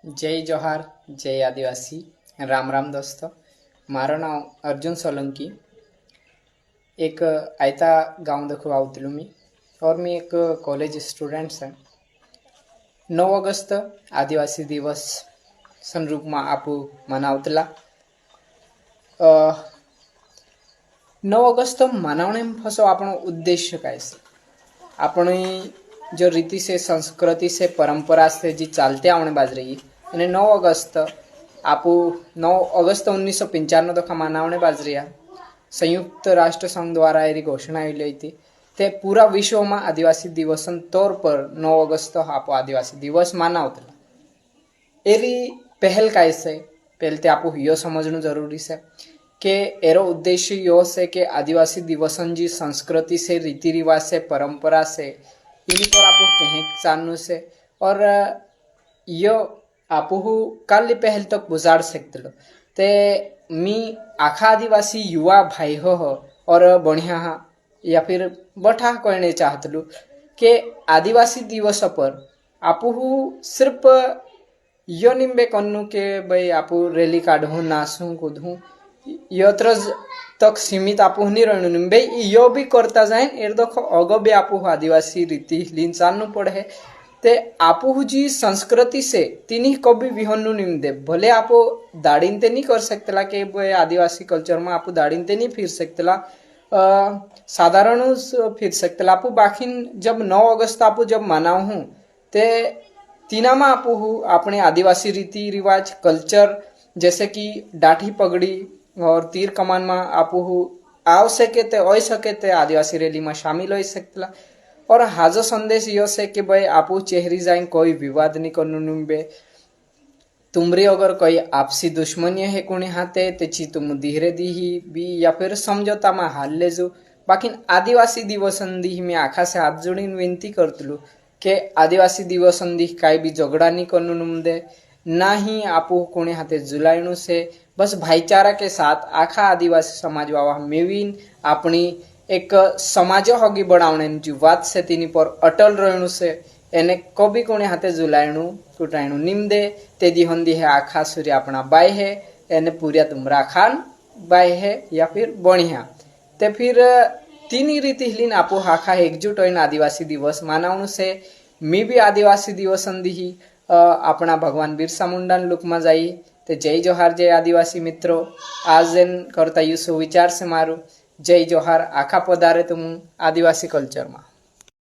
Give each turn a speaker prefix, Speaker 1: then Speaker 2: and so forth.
Speaker 1: जय जोहार, जय आदिवासी। राम राम दोस्तों। मारो नाम अर्जुन सोलंकी। एक आयता गांव देखो आवतलू मी और मी एक कॉलेज स्टूडेंट है। 9 ऑगस्ट आदिवासी दिवस संरूप में आपू मनावतला। 9 ऑगस्ट मनावने फसो આપણો उद्देश्य काय છે? अपनी जो रीति से, संस्कृति से, परंपरा से जी चालते आवने बाज रही है 9 ऑगस्ट आपू 9 ऑगस्ट 1995 दखा मनावने बाज रही संयुक्त राष्ट्र संघ द्वारा एरी घोषणा आई थी ते पूरा विश्व में आदिवासी दिवस तौर पर 9 ऑगस्ट आपो आदिवासी दिवस मनावतला। एरी पहल काय से पहले ते आपू यो समझनु जरूरी है कि एरो उद्देश्य यो से कि आदिवासी दिवसन जी संस्कृति से, रीति रिवाज से, परंपरा से इन्हीं पर आपको कहीं जानू से और यो आपू काली पहल तक गुजार सकते लो ते मी आखा आदिवासी युवा भाई हो और बढ़िया या फिर बठा कहने चाहतलू कि आदिवासी दिवस पर आपू सिर्फ यो निम्बे कन्नू के भाई आपू रैली काढू, नाचू, कूदू यत्र तक सीमित आपू नहीं रहनु निम्बे यो भी करता जाए एर देखो अगो भी आपू आदिवासी रीति लीन चालू पड़े ते आपू जी संस्कृति से तिनी कभी विहनु निम्दे भले आपू दाड़ीन ते नहीं कर सकतेला कि भाई आदिवासी कल्चर में आपू दाड़ीन ते नहीं फिर सकतेला, साधारण फिर सकतेला आपू बाकी जब 9 अगस्त आपू जब मनाऊ हूँ ते तीना में आपू अपने आदिवासी रीति रिवाज कल्चर जैसे कि डाठी पगड़ी और तीर कमान में आपू आव सके ते हो सके ते आदिवासी रैली में शामिल हो सकतेला। और हाजो संदेश यो से कि भाई आपू चेहरी जाए कोई विवाद नहीं करनु निम्बे तुमरी अगर कोई आपसी दुश्मनी है कोने हाथे तेची तुम धीरे दी भी या फिर समझौता में हाल ले जो बाकी आदिवासी दिवसन दी मैं आखा से हाथ जोड़ीने विनती करतलू कि आदिवासी दिवसन दी काई भी झगड़ा नहीं करनु निम्दे ना ही आपू कोने हाथे जुलायणु से बस भाईचारा के साथ आखा आदिवासी समाज वावा मेवीन अपनी एक समाज होगी बढ़ावने जो बात से तीनी पर अटल रहनु से एने कभी कोने हाथे जुलायणु कुटायणु निम्दे ते दी होंदी है आखा सूर्य अपना बाय है एने पूरिया तुमरा खान बाय है या फिर बढ़िया ते फिर तीनी रीति हिलीन आपो आखा एकजुट होइन आदिवासी दिवस मनावनु से मी भी आदिवासी दिवस अंदी ही अपना भगवान बिरसा मुंडा लुक में जाई ते जय जोहार जय आदिवासी मित्रों। आज करता यू सुविचार से मारू जय जोहार आखा पधारे तुम आदिवासी कल्चर में।